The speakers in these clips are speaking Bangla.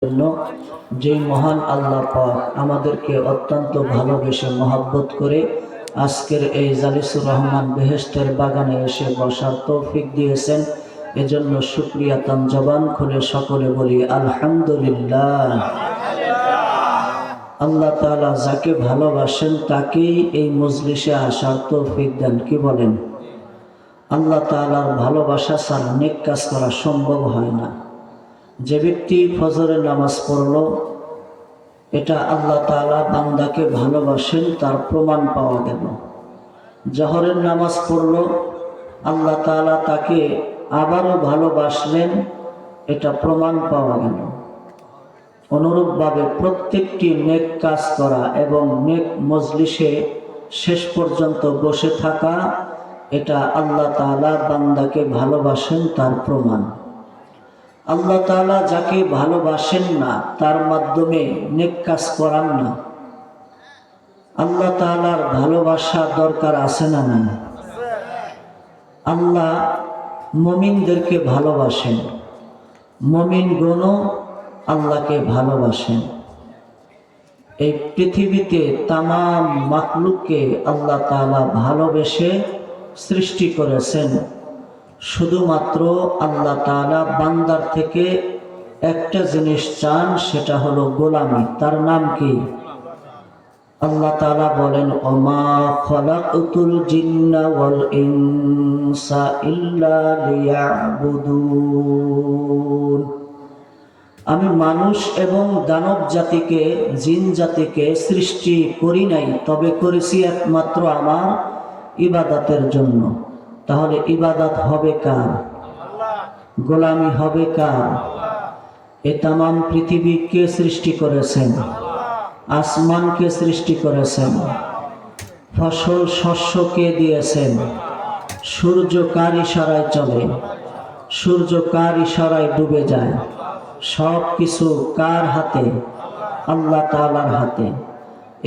জন্য যে মহান আল্লাহ পাক আমাদেরকে অত্যন্ত ভালোবেসে মহব্বত করে আজকের এই জালিসুর রহমান বেহেশতের বাগানে এসে বসার তৌফিক দিয়েছেন, এজন্য শুকরিয়া তাম জবান খুলে সকলে বলি আলহামদুলিল্লাহ। আল্লাহ তাআলা যাকে ভালোবাসেন তাকেই এই মজলিসে আসার তৌফিক দেন, কি বলেন? আল্লাহ তাআলার ভালোবাসা ছাড়া নেক কাজ করা সম্ভব হয় না। যে ব্যক্তি ফজরের নামাজ পড়ল, এটা আল্লাহ তাআলা বান্দাকে ভালোবাসেন তার প্রমাণ পাওয়া গেল। জহরের নামাজ পড়ল, আল্লাহ তাআলা তাকে আবারও ভালোবাসলেন, এটা প্রমাণ পাওয়া গেল। অনুরূপভাবে প্রত্যেকটি নেক কাজ করা এবং নেক মজলিসে শেষ পর্যন্ত বসে থাকা, এটা আল্লাহ তাআলা বান্দাকে ভালোবাসেন তার প্রমাণ। আল্লাহ তাআলা যাকে ভালোবাসেন না তার মাধ্যমে নেক কাজ করান না। আল্লাহ তাআলার ভালোবাসা দরকার আছে না না? আল্লাহ মুমিনদেরকে ভালোবাসেন, মুমিনগণও আল্লাহকে ভালোবাসেন। এই পৃথিবীতে তামাম মাখলুককে আল্লাহ তাআলা ভালোবেসে সৃষ্টি করেছেন। শুধুমাত্র আল্লাহ তাআলা বান্দার থেকে একটা জিনিস চান, সেটা হলো গোলামি। তার নাম কি? আল্লাহ তাআলা বলেন, ওমা খলাকতুল জিন্না ওয়াল ইনসা ইল্লা লিয়াবুদুন। আমি মানুষ এবং দানব জাতিকে, জিন জাতিকে সৃষ্টি করি নাই, তবে করেছি একমাত্র আমার ইবাদতের জন্য। তাহলে ইবাদত হবে কার? গোলামি হবে কার? এ তামাম পৃথিবী কে সৃষ্টি করেছেন? আসমানকে সৃষ্টি করেছেন। ফসল শস্য কে দিয়েছেন? সূর্য কার ইশারায় চলে? সূর্য কার ইশারায় ডুবে যায়? সব কিছু কার হাতে? আল্লাহ তাআলার হাতে।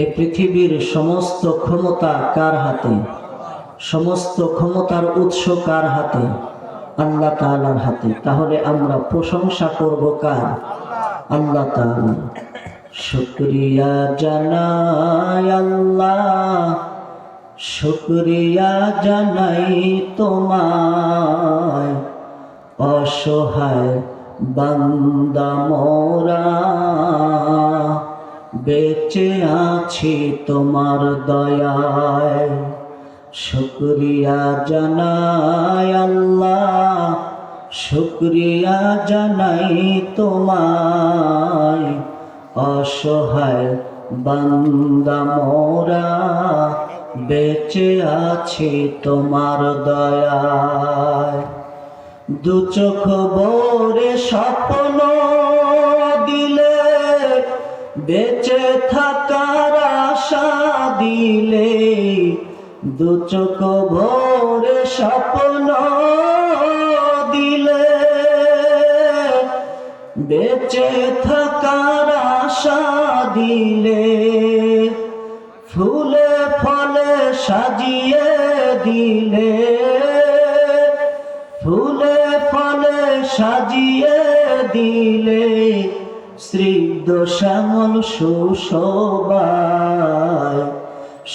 এই পৃথিবীর সমস্ত ক্ষমতা কার হাতে? সমস্ত ক্ষমতার উৎস কার হাতে? আল্লাহ তাআলার হাতে। তাহলে আমরা প্রশংসা করব কার? আল্লাহ তাআলা। শুকরিয়া জানাই আল্লাহ, শুকরিয়া জানাই তোমায়, অসহায় বান্দা মোরা বেঁচে আছি তোমার দয়ায়। শুকরিয়া জানাই আল্লাহ, শুকরিয়া জানাই তোমায়, অসহায় বান্দা মোরা বেঁচে আছি তোমার দয়ায়। দু চোখ ভরে স্বপ্ন দিলে, বেঁচে থাকার আশা দিলে, দু চোখ ভরে স্বপ্ন দিলে, বেঁচে থাকার আশা দিলে, ফুলে ফলে সাজিয়ে দিলে, ফুলে ফলে সাজিয়ে দিলে, স্নিগ্ধ শ্যামল সুশোভায়।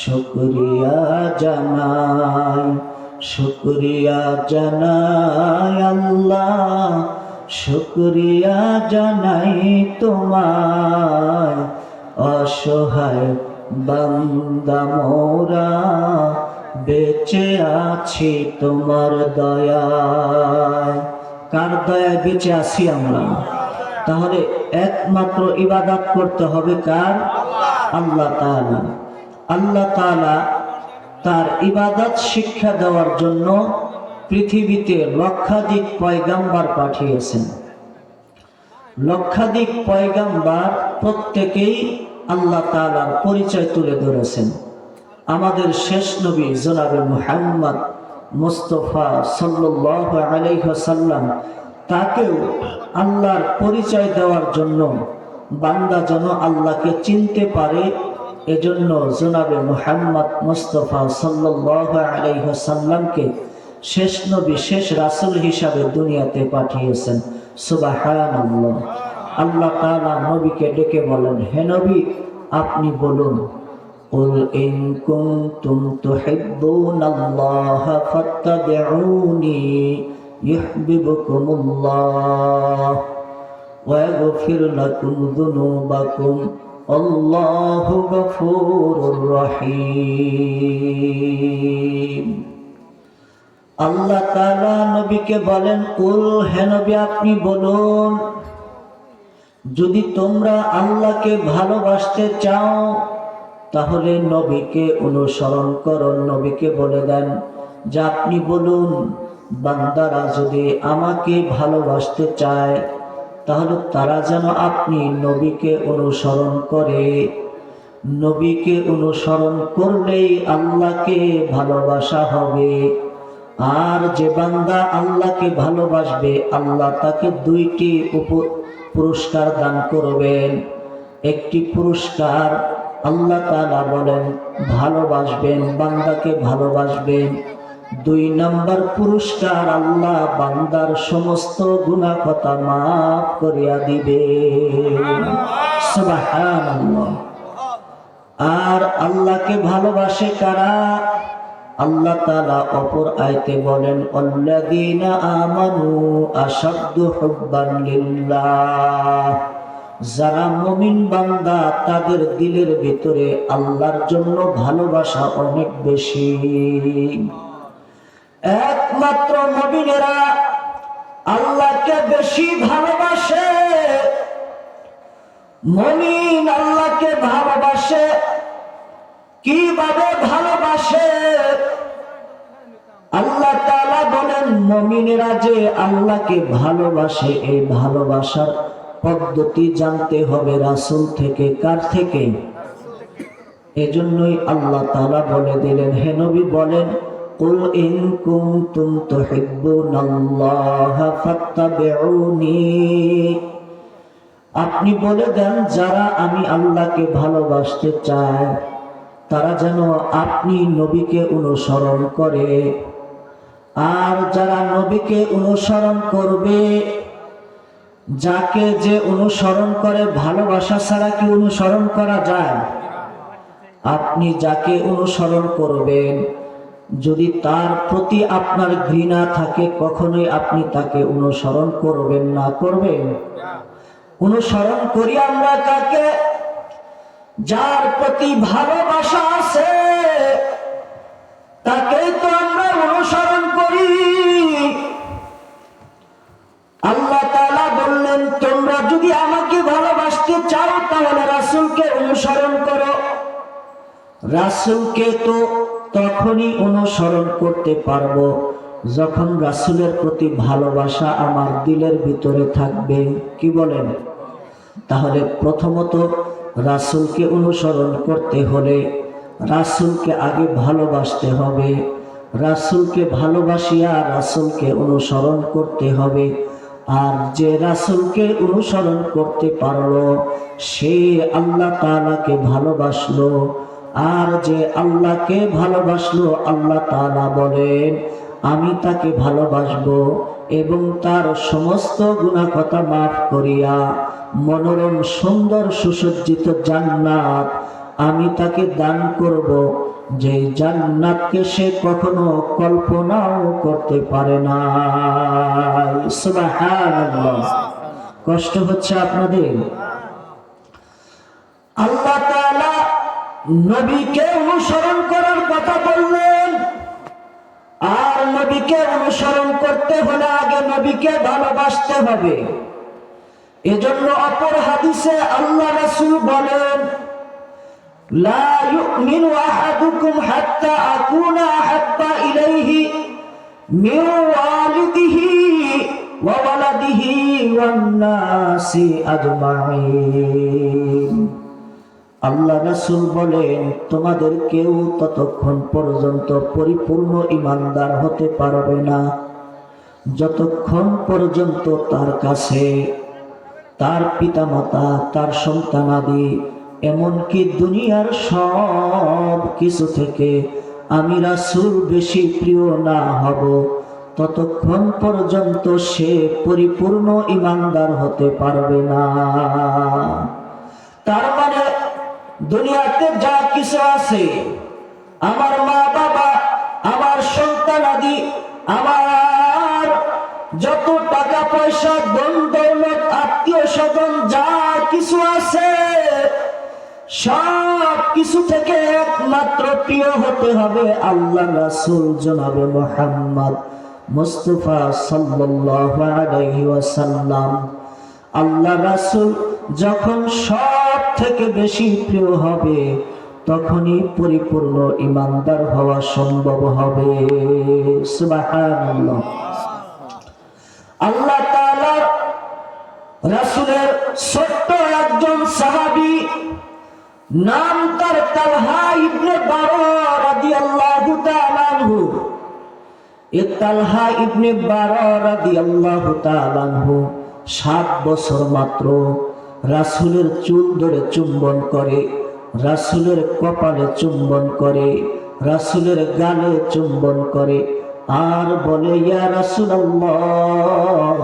শুকরিয়া জানাই, শুকরিয়া জানাই আল্লাহ, শুকরিয়া জানাই তোমায়, অসহায় বান্দা মোরা বেঁচে আছি তোমার দয়ায়। কার দয়ায় বেঁচে আছি আমরা? তাহলে একমাত্র ইবাদত করতে হবে কার? আল্লাহ তাআলা। আল্লাহ তাআলা তার ইবাদত শিক্ষা দেওয়ার জন্য পৃথিবীতে লক্ষাধিক পয়গাম্বার পাঠিয়েছেন। লক্ষাধিক পয়গাম্বার প্রত্যেকেই আল্লাহ তাআলার পরিচয় তুলে ধরেছেন। আমাদের শেষ নবী জনাবে মুহাম্মদ মুস্তাফা সাল্লাল্লাহু আলাইহি ওয়াসাল্লাম, তাকেও আল্লাহর পরিচয় দেওয়ার জন্য, বান্দা যেন আল্লাহকে চিনতে পারে, এজন্য জনাবে মুহাম্মদ মুস্তাফা সাল্লাল্লাহু আলাইহি ওয়াসাল্লামকে শেষ নবী, শেষ রাসূল হিসাবে দুনিয়াতে পাঠিয়েছেন। সুবহানাল্লাহ। আল্লাহ তাআলা নবীকে ডেকে বলেন, হে নবী আপনি বলুন, কুল ইন কুনতুম তুহিব্বুনাল্লাহা ফাত্তাবিউনি ইউহিব্বুকুমুল্লাহ ওয়া ইয়াগফির লাকুম যুনুবাকুম আল্লাহু গফুরুর রহিম। আল্লাহ তাআলা নবীকে বলেন, কুল হে নবী আপনি বলুন, যদি তোমরা আল্লাহকে ভালোবাসতে চাও তাহলে নবীকে অনুসরণ করো। নবীকে বলে দেন যে আপনি বলুন, বান্দারা যদি আমাকে ভালোবাসতে চায় তাহলে তারা যেন আপনি নবীকে অনুসরণ করে। নবীকে অনুসরণ করলেই আল্লাহকে ভালোবাসা হবে। আর যে বান্দা আল্লাহকে ভালোবাসবে আল্লাহ তাকে দুইটি পুরস্কার দান করবেন। একটি পুরস্কার আল্লাহ তাআলা বলেন ভালোবাসবেন, বান্দাকে ভালোবাসবেন। 2 নম্বর পুরস্কার আল্লাহ বান্দার সমস্ত গুনাহ খাতা মাফ করিয়া দিবে। সুবহানাল্লাহ। আর আল্লাহকে ভালোবাসে কারা? আল্লাহ তাআলা অপর আয়াতে বলেন, আল্লাযীনা আমানু আশাদ্দু হুব্বান লিল্লাহ। যারা মুমিন বান্দা তাদের দিলের ভিতরে আল্লাহর জন্য ভালোবাসা অনেক বেশি। একমাত্র মুমিনেরা আল্লাহকে বেশি ভালোবাসে। মুমিন আল্লাহকে ভালোবাসে। কিভাবে ভালোবাসে? আল্লাহ তাআলা বলেন মুমিনেরা যে আল্লাহকে ভালোবাসে এই ভালোবাসার পদ্ধতি জানতে হবে রাসূল থেকে। কার থেকে? এজন্যই আল্লাহ তাআলা বলে দিলেন, হে নবী বলেন, কুল ইন কুনতুম তুহিব্বুনাল্লাহা ফাত্তাবিউনি। আপনি বলে দেন যারা আমি আল্লাহকে ভালোবাসতে চায় তারা যেন আপনি নবীকে অনুসরণ করে। আর যারা নবীকে অনুসরণ করবে, যাকে যে অনুসরণ করে ভালোবাসা ছাড়া কি অনুসরণ করা যায়? আপনি যাকে অনুসরণ করবেন যদি তার প্রতি আপনার ঘৃণা থাকে কখনোই আপনি তাকে অনুসরণ করবেন না। করবেন? অনুসরণ করি আমরা কাকে? যার প্রতি ভালোবাসা আছে তাকেই তো আমরা অনুসরণ করি। আল্লাহ তাআলা বললেন তোমরা যদি আমাকে ভালোবাসতে চাও তাহলে রাসূলকে অনুসরণ করো। রাসূলকে তো তখনই অনুসরণ করতে পারবো যখন রাসূলের প্রতি ভালোবাসা আমার দিলের ভিতরে থাকবে। কি বলেন? তাহলে প্রথমত রাসূলকে অনুসরণ করতে হলে রাসূলকে আগে ভালোবাসতে হবে। রাসূলকে ভালোবাসিয়া রাসূলকে অনুসরণ করতে হবে। আর যে রাসূলকে অনুসরণ করতে পারলো সে আল্লাহ তাআলাকে ভালোবাসলো। আর যে আল্লাহকে ভালোবাসলো আল্লাহ তাআলা বলেন আমি তাকে ভালোবাসবো এবং তার সমস্ত গুনাহ খাতা মাফ করিয়া মনোরম সুন্দর সুসজ্জিত জান্নাত আমি তাকে দান করব, যে জান্নাতকে সে কখনো কল্পনাও করতে পারে না। সুবহানাল্লাহ। কষ্ট হচ্ছে আপনাদের? আল্লাহ তাআলা নবীকে অনুসরণ করার কথা বললেন। আর নবীকে অনুসরণ করতে হলে আগে নবীকে ভালোবাসতে হবে। এজন্য অপর হাদিসে আল্লাহ রাসূল বলেন, লা ইউমিনু আহাদুকুম হাত্তা আকুনা আহাব্বা ইলাইহি মিন ওয়ালিদিহি ওয়া ওয়ালাদিহি ওয়ান নাসি আজমাইন। আল্লাহ রাসূল বলেন তোমাদের কেউ ততক্ষণ পর্যন্ত পরিপূর্ণ ঈমানদার হতে পারবে না যতক্ষণ পর্যন্ত তার কাছে তার পিতামাতা, তার সন্তানাদি, এমনকি দুনিয়ার সব কিছু থেকে আমি রাসূল বেশি প্রিয় না হব ততক্ষণ পর্যন্ত সে পরিপূর্ণ ঈমানদার হতে পারবে না। তার মানে দুনিয়াতে যা কিছু আছে, আমার মা বাবা, আমার সন্তানাদি, আমার যত টাকা পয়সা, ধন দৌলত, আত্মীয় স্বজন যা কিছু আছে, সব কিছু থেকে একমাত্র প্রিয় হতে হবে আল্লাহ রাসূল জনাবে মুহাম্মদ মুস্তাফা সাল্লাল্লাহু আলাইহি ওয়াসাল্লাম। আল্লাহ রাসূল যখন সব থেকে বেশি প্রিয় হবে, তখনই পরিপূর্ণ ঈমানদার হওয়া সম্ভব হবে। সুবহানাল্লাহ। আল্লাহ তাআলা রাসূলের ছোট্ট একজন সাহাবী, নাম তার তালহা ইবনে বারা রাদিয়াল্লাহু তাআলা আনহু। এই তালহা ইবনে বারা রাদিয়াল্লাহু তাআলা আনহু 7 বছর মাত্র রাসূলের চুল ধরে চুম্বন করে, রাসূলের কপালে চুম্বন করে, রাসূলের গালে চুম্বন করে, আর বলে, ইয়া রাসূলুল্লাহ,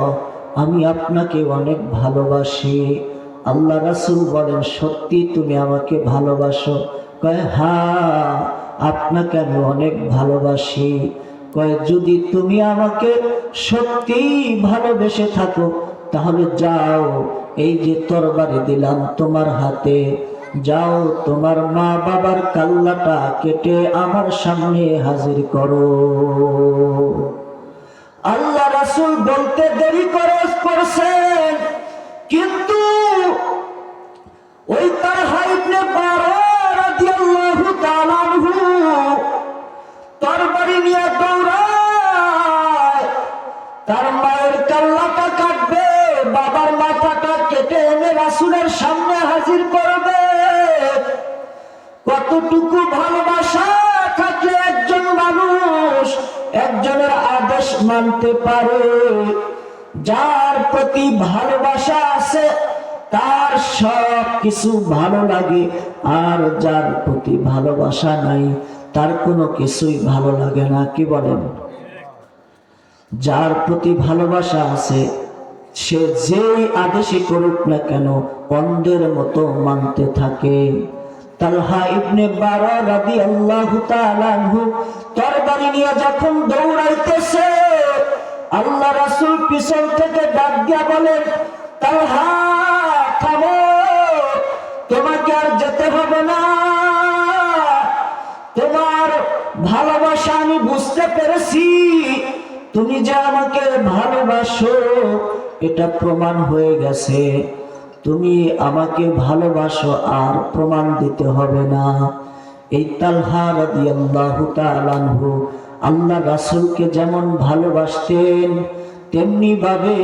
আমি আপনাকে অনেক ভালোবাসি। আল্লাহ রাসূল বলেন, সত্যি তুমি আমাকে ভালোবাসো? কয়, হ্যাঁ, আপনাকে আমি অনেক ভালোবাসি। কয়, যদি তুমি আমাকে সত্যি ভালোবেসে থাকো, তাহলে যাও, এই যে তরবারি দিলাম তোমার হাতে, যাও তোমার মা বাবার কাল্লাটা কেটে আমার সামনে হাজির করো। আল্লাহ রাসূল বলতে দেরি করছেন, কিন্তু ওই তালহা ইবনে বারা রাদিয়াল্লাহু তাআলা আনহু তরবারি নিয়ে দৌড়ায়, তার মায়ের কাল্লাটা কাটবে, বাবার মাথাটা কেটে এনে রাসূলের সামনে হাজির করবে। কতটুকু ভালোবাসা থাকলে একজন মানুষ একজনের আদেশ মানতে পারে? যার প্রতি ভালোবাসা আছে তার সব কিছু ভালো লাগে, আর যার প্রতি ভালোবাসা নাই তার কোনো কিছুই ভালো লাগে না। কি বলেন? যার প্রতি ভালোবাসা আছে সে যেই আদেশই করুক না কেন অন্ধের মতো মানতে থাকে। তালহা ইবনে বারা রাদিয়াল্লাহু তাআলা আনহু তরবারি নিয়ে যখন দৌড়াইতেছে, আল্লাহ রাসূল পিছন থেকে ডাক দিয়া বলেন, তালহা থামো, তোমাকে আর যেতে হবে না, তোমার ভালোবাসা আমি বুঝতে পেরেছি, তুমি যে আমাকে ভালোবাসো এটা প্রমাণ হয়ে গেছে, তুমি আমাকে ভালোবাসো, আর প্রমাণ দিতে হবে না। এই তালহা রাদিয়াল্লাহু তাআলা আনহু আল্লাহ রাসূলকে যেমন ভালোবাসতেন, তেমনি ভাবে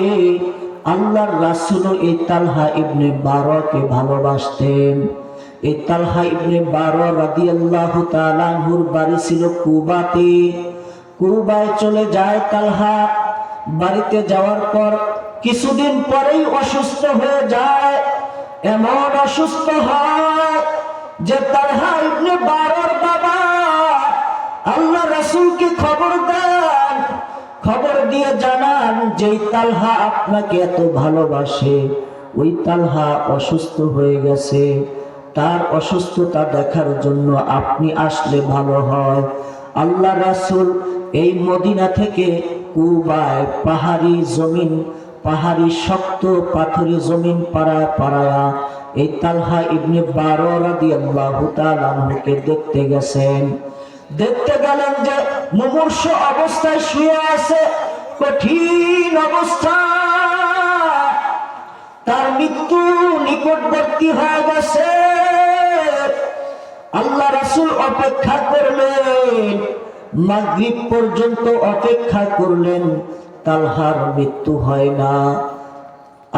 আল্লাহর রাসূল এই তালহা ইবনে বারাকে ভালোবাসতেন। এই তালহা ইবনে বারা রাদিয়াল্লাহু তাআলা আনহুর বাড়ি ছিল কুবাতে। কুবায় চলে যায় তালহা। বাড়িতে যাওয়ার পর কিছুদিন পরেই অসুস্থ হয়ে যায়। এমন অসুস্থ হয় যে তালহা ইবনে বারার বাবা আল্লাহ রাসূলকে খবর দেন, খবর দিয়ে জানান যে তালহা আপনাকে এত ভালোবাসে, ওই তালহা অসুস্থ হয়ে গেছে, তার অসুস্থতা দেখার জন্য আপনি আসলে ভালো হয়। আল্লাহ রাসূল এই মদিনা থেকে কুবায় পাহাড়ি জমিন, পাহাড়ি শক্ত পাথরি জমিন পাড়ায়া এই তালহা ইবনে বারা রাদিয়াল্লাহু তাআলা আনহুকে দেখতে গেছেন। দেখতে গেলেন যে মুমূর্ষ অবস্থায় শুয়ে আছে, কঠিন অবস্থা, তার মৃত্যু নিকটবর্তী হয়ে গেছে। আল্লাহ রাসূল অপেক্ষা করলেন, মাগরিব পর্যন্ত অপেক্ষা করলেন, তালহার মৃত্যু হয় না।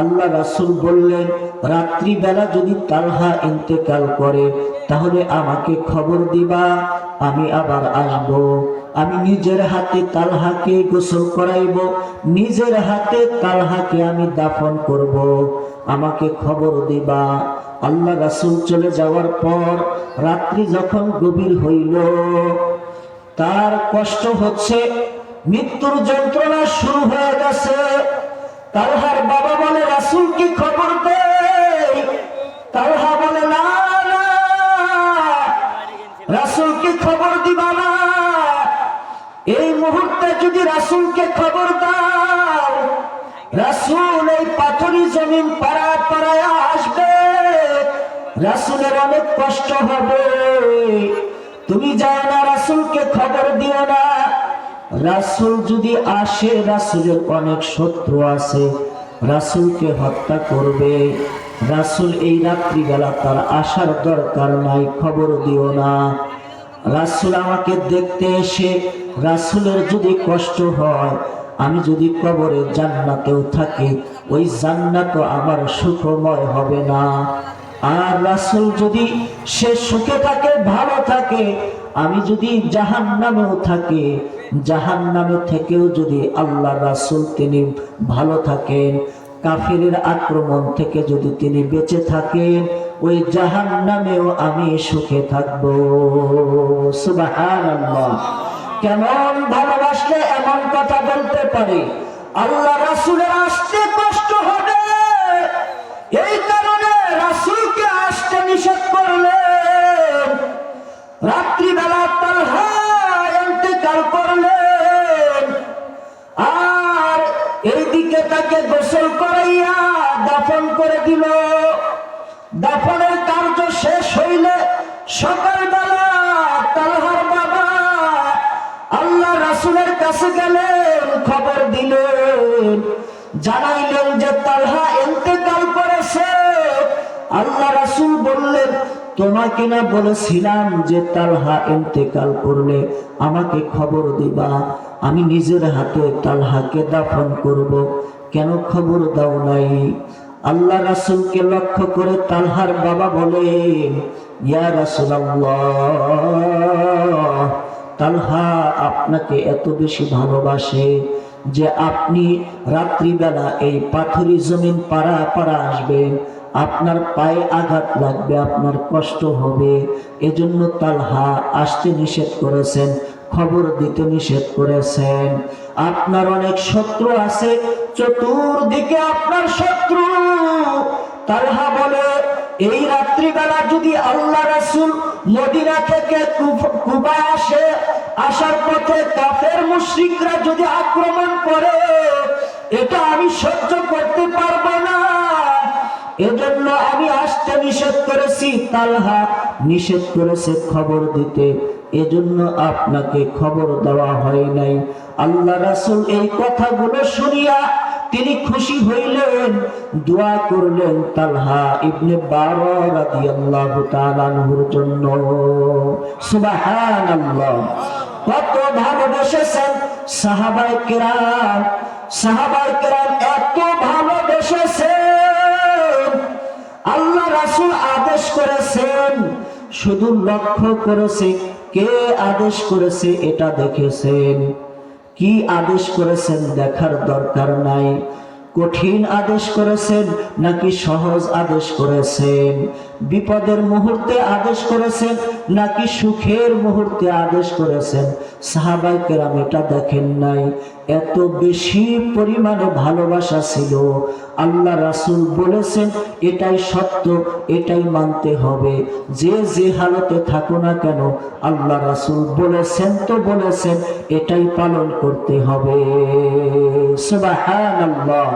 আল্লাহ রাসূল বললেন, রাত্রিবেলা যদি তালহা ইন্তেকাল করে তাহলে আমাকে খবর দিবা, আমি আবার আসব, আমি নিজের হাতে তালহাকে গোসল করাইব, নিজের হাতে তালহাকে আমি দাফন করব, আমাকে খবর দিবা। আল্লাহ রাসূল চলে যাওয়ার পর রাত্রি যখন গভীর হইল, তার কষ্ট হচ্ছে, মৃত্যুর যন্ত্রণা শুরু হয়ে গেছে। তালহার বাবা বলে, রাসূল কি খবর দেয়? তালহা বলে, না না, রাসূলকে খবর দিবা না। এই মুহূর্তে যদি রাসূলকে খবর দাও, রাসূল এই পাথরি জমিন পাড়ায় আসবে, রাসূলের অনেক কষ্ট হবে। তুমি যাও না, রাসূলকে খবর দিও না। রাসূল যদি আসে, রাসূলের অনেক শত্রু আছে, রাসূলকে হত্যা করবে। রাসূল এই রাত্রিবেলা তার আসার দরকার নাই, খবর দিও না। রাসূল আমাকে দেখতে এসে রাসূলের যদি কষ্ট হয়, আমি যদি কবরে জান্নাতেও থাকি, ওই জান্নাত আমার সুখময় হবে না। আর রাসূল যদি সে সুখে থাকে, ভালো থাকে, আমি যদি জাহান্নামেও থাকি, জাহান্নামে থেকেও যদি আল্লাহ রাসূল তিনি ভালো থাকেন, কাফিরের আক্রমণ থেকে যদি তিনি বেঁচে থাকেন, ওই জাহান্নামেও আমি সুখে থাকবো। সুবহানাল্লাহ। কেমন ভালোবাসলে এমন কথা বলতে পারে? আল্লাহ রাসূলের আসতে কষ্ট হবে, এই কারণে রাসূলকে আসতে নিষেধ করলেন। রাত্রিবেলা তালহা ইন্তেকাল করলেন, আর এইদিকে তাকে গোসল করাইয়া দাফন করে দিল। দাফনের কার্য শেষ হইলে সকালবেলা তালহার বাবা আল্লাহ রাসূলের কাছে গেলেন, খবর দিলেন, জানাইলেন যে তালহা ইন্তেকাল করেছে। আল্লাহ রাসূল বললেন, তোমাকে না বলেছিলাম যে তালহা ইন্তেকাল করলে আমাকে খবর দিবা, আমি নিজের হাতে তালহাকে দাফন করব, কেন খবর দাও নাই? আল্লাহ রাসূলকে লক্ষ্য করে তালহার বাবা বলেন, ইয়া রাসূলুল্লাহ, তালহা আপনাকে এত বেশি ভালোবাসে যে আপনি রাত্রিবেলা এই পাথরি জমিন পাড়া আসবেন, আপনার পায়ে আঘাত লাগবে, আপনার কষ্ট হবে, এজন্য তালহা আসতে নিষেধ করেছেন, খবর দিতে নিষেধ করেছেন। আপনার অনেক শত্রু আছে, চতুর্দিকে আপনার শত্রু। তালহা বলে, এই রাত্রিবেলা যদি আল্লাহ রাসূল মদিনা থেকে কুবায় আসে, আসার পথে কাফের মুশরিকরা যদি আক্রমণ করে, এটা আমি সহ্য করতে পারবো না, এজন্য আমি আসতে নিষেধ করেছি। তালহা নিষেধ করেছে খবর দিতে, এজন্য আপনাকে খবর দেওয়া হয় নাই। আল্লাহ রাসূল এই কথাগুলো শুনিয়া তিনি খুশি হইলেন, দোয়া করলেন তালহা ইবনে বারা রাদিয়াল্লাহু তাআলা আনহুর জন্য। সুবহানাল্লাহ। কত ভালোবেসেছেন সাহাবায়ে কেরাম, সাহাবায়ে কেরাম এত ভালোবেসেছেন, আল্লাহ রাসূল আদেশ করেছেন, শুধু লক্ষ্য করেছে কে আদেশ করেছে এটা দেখেছেন। কি আদেশ করেছেন দেখার দরকার নাই। কঠিন আদেশ করেছেন নাকি সহজ আদেশ করেছেন? বিপদের মুহূর্তে আদেশ করেছেন নাকি সুখের মুহূর্তে আদেশ করেছেন? সাহাবায়ে কেরাম এটা দেখেন নাই। এত বেশি পরিমাণে ভালোবাসা ছিল, আল্লাহ রাসূল বলেছেন এটাই সত্য, এটাই মানতে হবে, যে যে হালতে থাকো না কেন, আল্লাহ রাসূল বলেছেন তো বলেছেন, এটাই পালন করতে হবে। সুবহানাল্লাহ।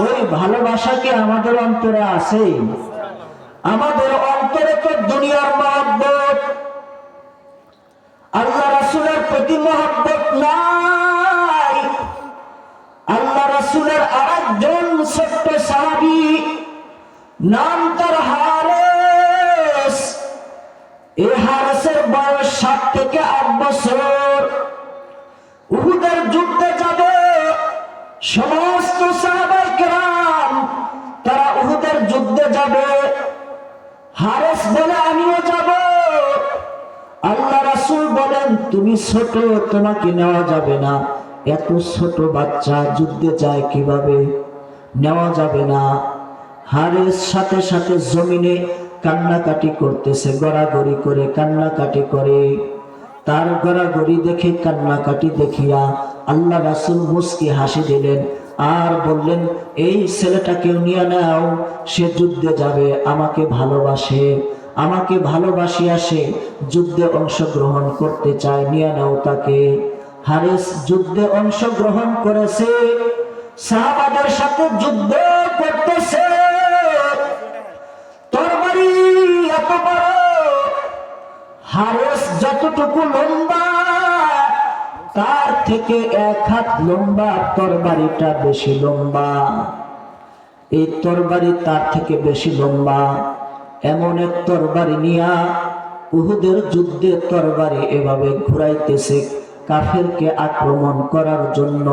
ওই ভালোবাসা কি আমাদের অন্তরে আছে? আমাদের অন্তরে তো দুনিয়ার মহব্বত, আল্লাহ রাসূলের প্রতি মহব্বত নাই। আল্লাহ রাসূলের আরেকজন ছোট্ট সাহাবী, নাম তার হারেস। এই হারেসের বয়স 7 থেকে 8 বছর। উহুদের যুদ্ধে যাবে সমস্ত সাহাবায়ে কেরাম, তারা উহুদের যুদ্ধে যাবে। হারেস বলে আমিও যাব। আল্লাহ রাসূল বলেন, তুমি ছোট, তোমাকে নেওয়া যাবে না, এত ছোট বাচ্চা যুদ্ধে যায় কিভাবে? নেওয়া যাবে না। হারেস সাথে সাথে জমিনে কান্নাকাটি করতেছে, গড়াগড়ি করে কান্নাকাটি করে। তার গড়াগড়ি দেখে, কান্নাকাটি দেখিয়া আল্লাহ রাসূল মুস্কি হাসি দিলেন আর বললেন, এই ছেলেটাকেও নিয়ে নাও, সে যুদ্ধে যাবে, আমাকে ভালোবাসে, আমাকে ভালোবাসিয়া সে যুদ্ধে অংশগ্রহণ করতে চায়, নিয়ে নাও তাকে। হারিস যুদ্ধে অংশগ্রহণ করেছে, সাহাবাদের সাথে যুদ্ধ করতেছে। তরবারি এত বড়, হারিস যতটুকু লম্বা তার থেকে 1 হাত লম্বা, তরবারিটা বেশি লম্বা। এই তরবারি তার থেকে বেশি লম্বা। এমন এক তরবারি নিয়া উহুদের যুদ্ধে তরবারি এভাবে ঘুরাইতেছে কাফেরকে আক্রমণ করার জন্য।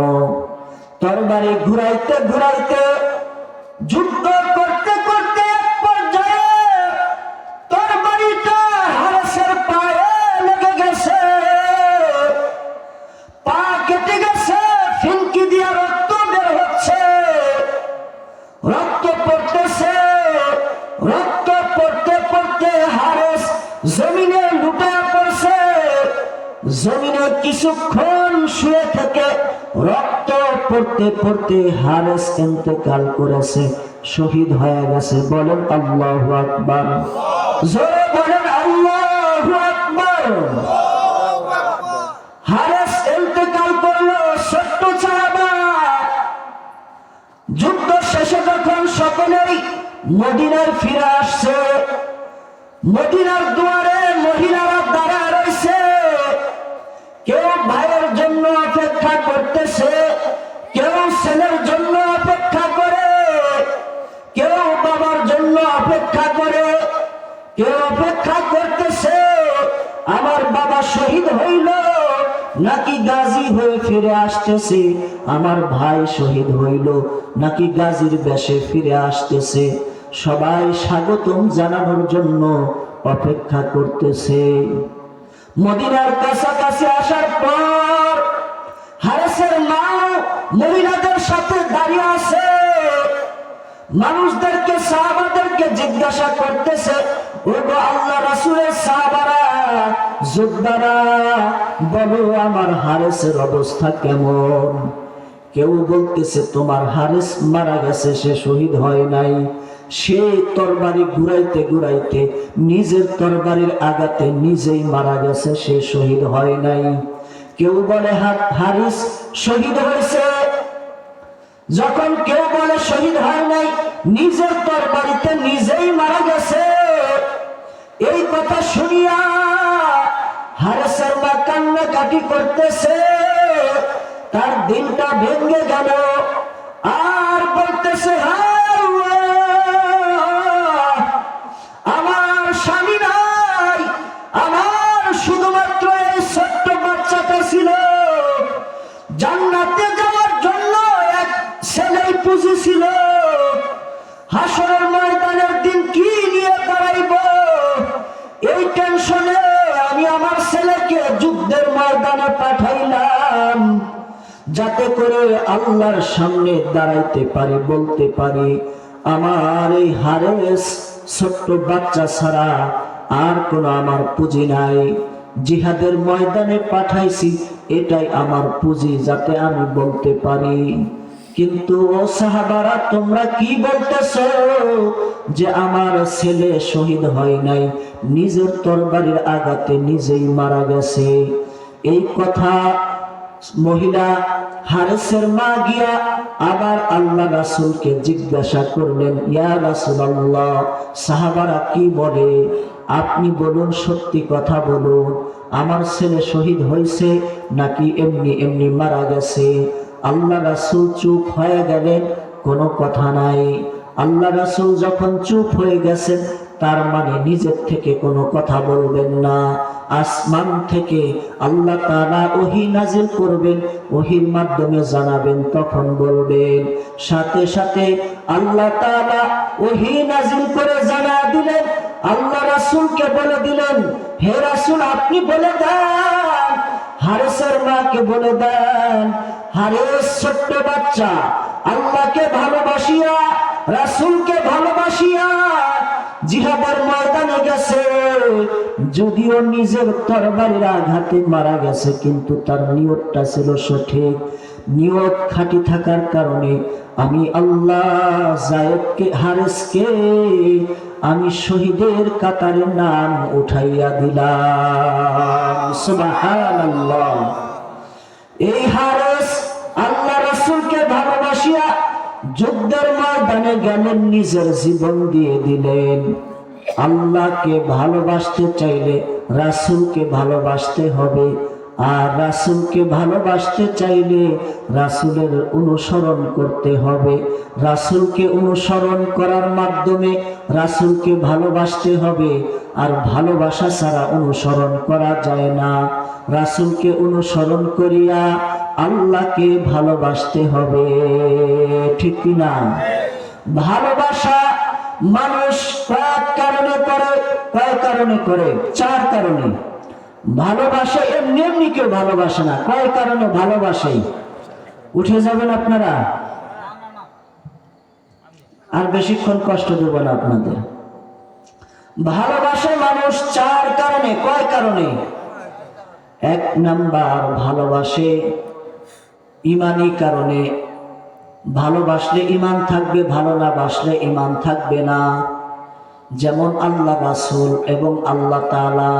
তরবারি ঘুরাইতে ঘুরাইতে, যুদ্ধ করতে করতে এক পর্যায়ে তরবারিটা হারেসের পায়ে লেগে গেছে, পা কেটে গেছে, ফিনকি দিয়া রক্ত বের হচ্ছে, রক্ত পড়তেছে। রক্ত পড়তে পড়তে হারেস জমিনে লুটিয়ে পড়ছে। জমিনে কিছুক্ষণ শুয়ে থেকে রক্ত পড়তে পড়তে হারেস ইন্তেকাল করেছে, শহীদ হয়ে গেছে। বলেন আল্লাহু আকবার, জোরে বলেন আল্লাহু আকবার। হারেস ইন্তেকাল করলো, ছোট্ট সাহাবা। যুদ্ধ শেষে যখন সকলেই মদিনায় ফিরে আসছে, মদিনার দুয়ারে মহিলারা দাঁড়ায় রয়েছে। কেউ ভাইয়ের জন্য অপেক্ষা করতেছে, কেউ ছেলের জন্য অপেক্ষা করে, কেউ বাবার জন্য অপেক্ষা করে, কেউ অপেক্ষা করতেছে আমার বাবা শহীদ হইল নাকি গাজী হয়ে ফিরে আসতেছে, আমার ভাই শহীদ হইল নাকি গাজীর বেশে ফিরে আসতেছে। সবাই স্বাগতম জানানোর জন্য অপেক্ষা করতেছে। মদিনার কাছাকাছি আসার পর হারেসের মা মহিলাদের সাথে দাঁড়িয়ে আছে, মানুষদেরকে, সাহাবাদেরকে জিজ্ঞাসা করতেছে, ওগো আল্লাহ রাসূলের সাহাবারা, যোদ্ধারা, বলো আমার হারেসের অবস্থা কেমন? কেউ বলতেছে তোমার হারেস মারা গেছে, সে শহীদ হয় নাই, সে তরবারি ঘুরাইতে ঘুরাইতে নিজের তরবারির আঘাতে নিজেই মারা গেছে, সে শহীদ হয় নাই। কেউ বলে হারিস শহীদ হয়েছে, যখন কেউ বলে শহীদ হয় নাই, নিজের তরবারিতে নিজেই মারা গেছে। এই কথা শুনিয়া হারেসের মা কান্নাকাটি করতেছে, তার দিলটা ভেঙে গেল আর বলতেছে, আমার স্বামী নাই, আমার শুধুমাত্র এই ছোট্ট বাচ্চাটা ছিল, জান্নাতে যাওয়ার জন্য এক ছেলেই পুঁজি ছিল, হাসরের ময়দানের দিন কি নিয়ে দাঁড়াইব, এই টেনশনে আমি আমার ছেলেকে যুদ্ধের ময়দানে পাঠাইলাম, যাতে করে আল্লাহর সামনে দাঁড়াইতে পারি, বলতে পারি আমার এই হারেস ছোট্ট বাচ্চা ছাড়া আর কোনো আমার পুঁজি নাই, জিহাদের ময়দানে পাঠাইছি, এটাই আমার পুঁজি, যাতে আমি বলতে পারি। কিন্তু ও সাহাবারা, তোমরা কি বলতেছো যে আমার ছেলে শহীদ হয় নাই, নিজের তরবারির আঘাতে নিজেই মারা গেছে? এই কথা মহিলা হারেসের মা গিয়া আবার আল্লাহ রাসূলকে জিজ্ঞাসা করলেন, ইয়া রাসূলুল্লাহ, সাহাবারা কি বলে, আপনি বলুন, সত্যি কথা বলুন, আমার ছেলে শহীদ হয়েছে নাকি এমনি এমনি মারা গেছে? আল্লাহ রাসূল চুপ হয়ে গেলেন, কোনো কথা নাই। আল্লাহ রাসূল যখন চুপ হয়ে গেছেন, তার মানে নিজের থেকে কোনো কথা বলবেন না। আসমান থেকে আল্লাহ তাআলা ওহী নাজিল করবেন, ওহীর মাধ্যমে জানাবেন, তখন বলবেন। সাথে সাথে আল্লাহ তাআলা ওহী নাজিল করে জানা দিলেন, আল্লাহ রাসূলকে বলে দিলেন, হে রাসূল, আপনি বলে দেন, হারেসের মাকে বলে দেন, হারেস ছোট্ট বাচ্চা আল্লাহকে ভালোবাসিয়া, রাসূলকে ভালোবাসিয়া জিহাদের ময়দানে গেছে, যদিও নিজের তরবারির আঘাতে মারা গেছে, কিন্তু তার নিয়তটা ছিল সঠিক। নিয়ত খাঁটি থাকার কারণে আমি আল্লাহ যায়েদকে হারেসকে আমি শহীদের কাতারে নাম উঠাইয়া দিলাম। সুবহানাল্লাহ। এই হারেস আল্লাহ রাসূলকে ভালোবাসিয়া যুদ্ধের ময়দানে গেলেন, নিজের জীবন দিয়ে দিলেন। আল্লাহকে ভালোবাসতে চাইলে রাসূলকে ভালোবাসতে হবে, আর রাসূলকে ভালোবাসতে চাইলে রাসূলের অনুসরণ করতে হবে। রাসূলকে অনুসরণ করার মাধ্যমে রাসূলকে ভালোবাসতে হবে, আর ভালোবাসা ছাড়া অনুসরণ করা যায় না। রাসূলকে অনুসরণ করিয়া আল্লাহকে ভালোবাসতে হবে, ঠিক কি না? ভালোবাসা মানুষ কয়েক কারণে করে, কয়েক কারণে করে, 4 কারণে। ভালোবাসা এমনি এমনি কেউ ভালোবাসে না, কয় কারণে ভালোবাসে। উঠে যাবেন আপনারা, আর বেশিক্ষণ কষ্ট দেব না আপনাদের। ভালোবাসে মানুষ 4 কারণে। কয় কারণে? 1 নাম্বার, ভালোবাসে ঈমানি কারণে। ভালোবাসলে ঈমান থাকবে, ভালো না বাসলে ঈমান থাকবে না। যেমন আল্লাহ রাসূল এবং আল্লাহ তাআলা,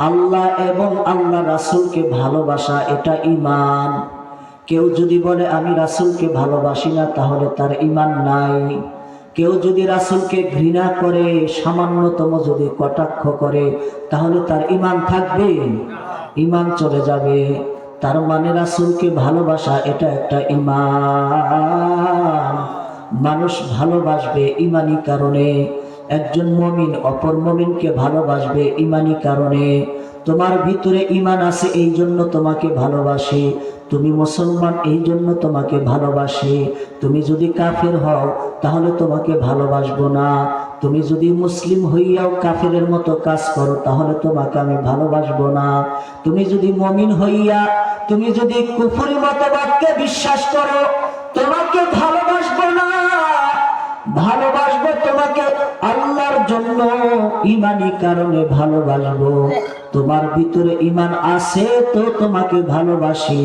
আল্লাহ এবং আল্লাহ রাসূলকে ভালোবাসা এটা ঈমান। কেউ যদি বলে আমি রাসূলকে ভালোবাসি না, তাহলে তার ঈমান নাই। কেউ যদি রাসূলকে ঘৃণা করে, সামান্যতম যদি কটাক্ষ করে, তাহলে তার ঈমান থাকবে? ঈমান চলে যাবে। তার মানে রাসূলকে ভালোবাসা এটা একটা ঈমান। মানুষ ভালোবাসবে ঈমানি কারণে। একজন মুমিন অপর মুমিনকে ভালোবাসবে ঈমানি কারণে। তোমার ভিতরে ঈমান আছে, এই জন্য তোমাকে ভালোবাসি। তুমি মুসলমান, এই জন্য তোমাকে ভালোবাসি। তুমি যদি কাফের হও, তাহলে তোমাকে ভালোবাসবো না। তুমি যদি মুসলিম হইয়াও কাফেরের মতো কাজ করো, তাহলে তোমাকে আমি ভালোবাসবো না। তুমি যদি মুমিন হইয়া তুমি যদি কুফরি মতবাদকে বিশ্বাস করো, তোমাকে ভালোবাসবো না। ভালোবাসবো তোমাকে আল্লাহর জন্য, ঈমানি কারণে ভালোবাসবো। তোমার ভিতরে ঈমান আছে তো তোমাকে ভালোবাসি,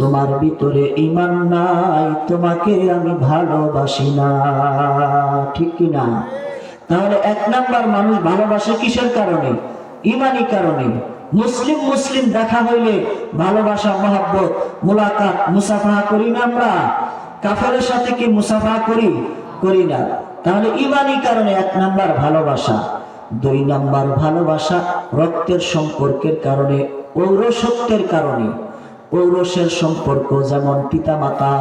তোমার ভিতরে ঈমান নাই, তোমাকে আমি ভালোবাসি না, ঠিক কি না? তাহলে 1 নাম্বার, মানুষ ভালোবাসে কিসের কারণে? ঈমানি কারণে। মুসলিম মুসলিম দেখা হইলে ভালোবাসা, মহব্বত, মুলাকাত, মুসাফাহা করি না আমরা? কাফেরের সাথে কি মুসাফাহা করি? করি না। তাহলে ঈমানি কারণে 1 নাম্বার ভালোবাসা। 2 নাম্বার, ভালোবাসা রক্তের সম্পর্কের কারণে, ঔরসত্বের কারণে। ঔরসের সম্পর্ক, যেমন পিতা মাতা।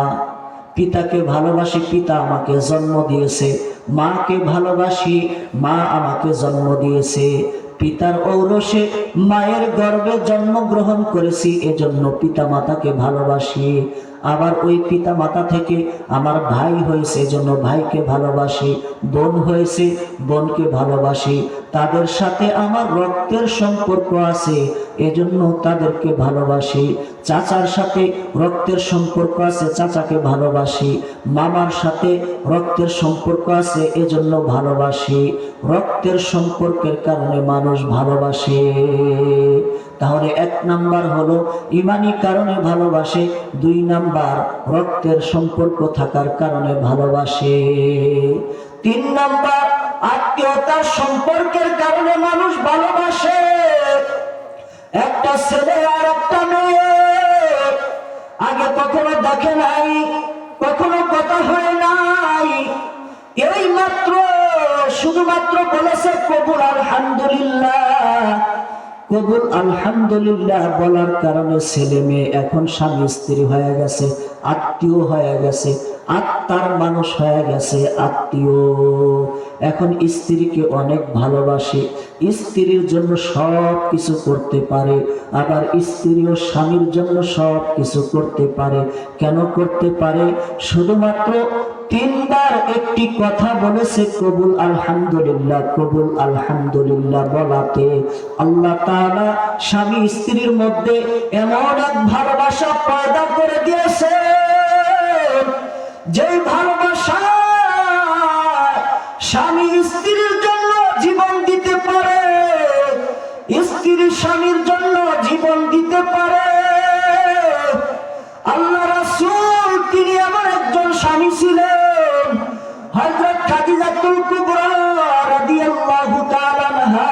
পিতাকে ভালোবাসি, পিতা আমাকে জন্ম দিয়েছে। মাকে ভালোবাসি, মা আমাকে জন্ম দিয়েছে। পিতার ঔরসে মায়ের গর্ভে জন্মগ্রহণ করেছি, এজন্য পিতা মাতাকে ভালোবাসি। আবার ওই পিতা মাতা থেকে আমার ভাই হয়েছে, এজন্য ভাইকে ভালোবাসি। বোন হয়েছে, বোনকে ভালোবাসি। তাদের সাথে আমার রক্তের সম্পর্ক আছে, এজন্য তাদেরকে ভালোবাসি। চাচার সাথে রক্তের সম্পর্ক আছে, চাচাকে ভালোবাসি। মামার সাথে রক্তের সম্পর্ক আছে, এজন্য ভালোবাসি। রক্তের সম্পর্কের কারণে মানুষ ভালোবাসে। তাহলে 1 নাম্বার হলো ঈমানি কারণে ভালোবাসে, 2 নাম্বার রক্তের সম্পর্ক থাকার কারণে ভালোবাসে, 3 নাম্বার আত্মীয়তার সম্পর্কের কারণে মানুষ ভালোবাসে। একটা ছেলে আর একটা মেয়ে আগে কখনো দেখে নাই, কখনো কথা হয় নাই, এই মাত্র শুধুমাত্র বলেছে কবুল আলহামদুলিল্লাহ। কবুল আলহামদুলিল্লাহ বলার কারণে ছেলে মেয়ে এখন স্বামী স্ত্রী হয়ে গেছে, আত্মীয় হয়ে গেছে, আত্মার মানুষ হয়ে গেছে, আত্মীয়। এখন স্ত্রীকে অনেক ভালোবাসে, স্ত্রীর জন্য সব কিছু করতে পারে। আবার স্ত্রীও স্বামীর জন্য সব কিছু করতে পারে। কেন করতে পারে? শুধুমাত্র 3 বার একটি কথা বলেছে কবুল আলহামদুলিল্লাহ। কবুল আলহামদুলিল্লাহ বলাতে আল্লাহ তাআলা স্বামী স্ত্রীর মধ্যে এমন এক ভালোবাসা পয়দা করে দিয়েছে, যেই ভালোবাসা স্বামী স্ত্রীর জন্য স্ত্রী স্বামীর জন্য জীবন দিতে পারে। আল্লাহ রাসূল তিনি এমন একজন স্বামী ছিলেন, হযরত খাদিজাতুল কুবরা রাদিয়াল্লাহু তাআলা আনহা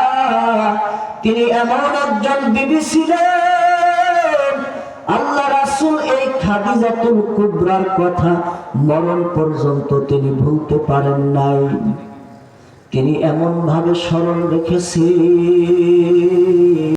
তিনি এমন একজন বিবি ছিলেন, আল্লাহ রাসূল এই খাদিজাতুল কুবরার কথা মরণ পর্যন্ত তিনি ভুলতে পারেন নাই। তিনি এমন ভাবে স্মরণ রেখেছেন,